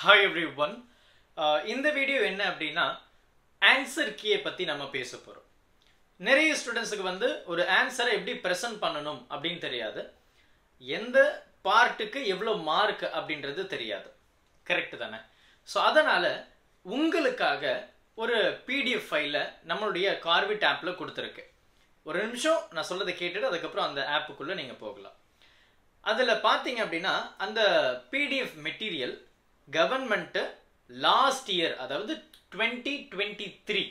Hi everyone. இந்த video என்ன அப்படின்னா ஆன்சர் கீயை பத்தி நம்ம பேச போறோம். நிறைய ஸ்டூடெண்ட்ஸ்க்கு வந்து ஒரு ஆன்சரை எப்படி பிரசன்ட் பண்ணணும் அப்படின்னு தெரியாது. எந்த பார்ட்டுக்கு எவ்வளவு மார்க் அப்படின்றது தெரியாது. கரெக்ட் தானே? ஸோ அதனால உங்களுக்காக ஒரு பிடிஎஃப் ஃபைலை நம்மளுடைய கார்விட் ஆப்ல கொடுத்துருக்கு. ஒரு நிமிஷம் நான் சொல்றதை கேட்டுட்டு அதுக்கப்புறம் அந்த ஆப்புக்குள்ள நீங்க போகலாம். அதுல பாத்தீங்க அப்படின்னா அந்த PDF material government last year அதாவது 2023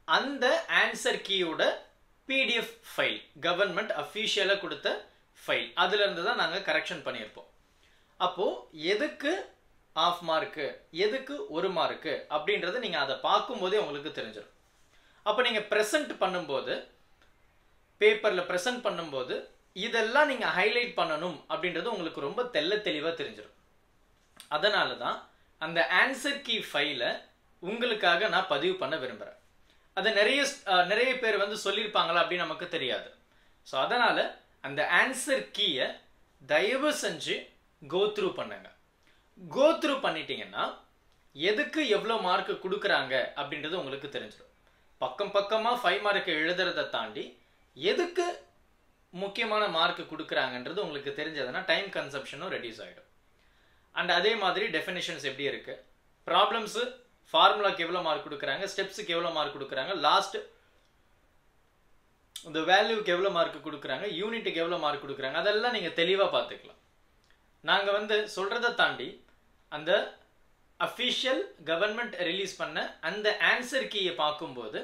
அந்த ஆன்சர் கீயோட பிடிஎஃப் ஃபைல் கவர்மெண்ட் அஃபிஷியலா கொடுத்த ஃபைல் அதுல இருந்து தான் நாங்க கரெக்ஷன் பண்ணியிருப்போம். அப்போ எதுக்கு ஆஃப் மார்க்கு எதுக்கு ஒரு மார்க்கு அப்படின்றத நீங்க அதை பார்க்கும்போதே உங்களுக்கு தெரிஞ்சிடும். அப்போ நீங்க ப்ரெசென்ட் பண்ணும்போது பேப்பர்ல ப்ரெசென்ட் பண்ணும்போது இதெல்லாம் நீங்க ஹைலைட் பண்ணணும் அப்படின்றது உங்களுக்கு ரொம்ப தெளிவா தெரிஞ்சிடும். அதனால தான் அந்த ஆன்சர் கீ ஃபைலை உங்களுக்காக நான் பதிவு பண்ண விரும்புகிறேன். அதை நிறைய பேர் வந்து சொல்லியிருப்பாங்களா அப்படின்னு நமக்கு தெரியாது. ஸோ அதனால அந்த ஆன்சர் கீயை தயவு செஞ்சு கோ த்ரூ பண்ணுங்க. கோ த்ரூ பண்ணிட்டீங்கன்னா எதுக்கு எவ்வளோ மார்க் கொடுக்குறாங்க அப்படின்றது உங்களுக்கு தெரிஞ்சிடும். பக்கமாக 5 மார்க் எழுதுறதை தாண்டி எதுக்கு முக்கியமான மார்க் கொடுக்குறாங்கன்றது உங்களுக்கு தெரிஞ்சதுன்னா டைம் கன்சப்ஷனும் ரெடியூஸ் ஆகிடும். அண்ட் அதே மாதிரி டெஃபினிஷன்ஸ் எப்படி இருக்கு, ப்ராப்ளம்ஸ் ஃபார்முலாக்கு எவ்வளோ மார்க் கொடுக்குறாங்க, ஸ்டெப்ஸுக்கு எவ்வளோ மார்க் கொடுக்குறாங்க, லாஸ்ட் இந்த வேல்யூக்கு எவ்வளோ மார்க் கொடுக்குறாங்க, யூனிட்டுக்கு எவ்வளோ மார்க் கொடுக்குறாங்க, அதெல்லாம் நீங்கள் தெளிவாக பார்த்துக்கலாம். நாங்கள் வந்து சொல்கிறத தாண்டி அந்த அஃபிஷியல் கவர்மெண்ட் ரிலீஸ் பண்ண அந்த ஆன்சர் கீயை பார்க்கும்போது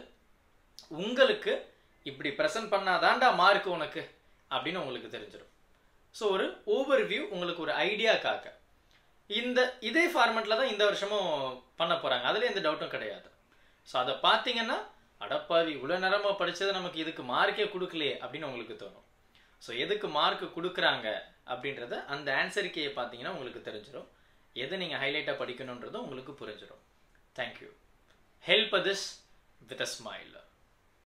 உங்களுக்கு இப்படி ப்ரெசென்ட் பண்ணாதான்டா மார்க் உனக்கு அப்படின்னு உங்களுக்கு தெரிஞ்சிடும். ஸோ ஒரு ஓவர்வியூ உங்களுக்கு ஒரு ஐடியாக்காக இதே ஃபார்மெட்டில் தான் இந்த வருஷமும் பண்ண போகிறாங்க. அதில் எந்த டவுட்டும் கிடையாது. ஸோ அதை பார்த்தீங்கன்னா அடப்பாவி இவ்வளோ நேரமாக படித்தது நமக்கு இதுக்கு மார்க்கே கொடுக்கலையே அப்படின்னு உங்களுக்கு தோணும். ஸோ எதுக்கு மார்க் கொடுக்குறாங்க அப்படின்றத அந்த ஆன்சர் கீயை பார்த்தீங்கன்னா உங்களுக்கு தெரிஞ்சிடும். எது நீங்கள் ஹைலைட்டாக படிக்கணுன்றதும் உங்களுக்கு புரிஞ்சிடும். Thank you. Help this with a smile.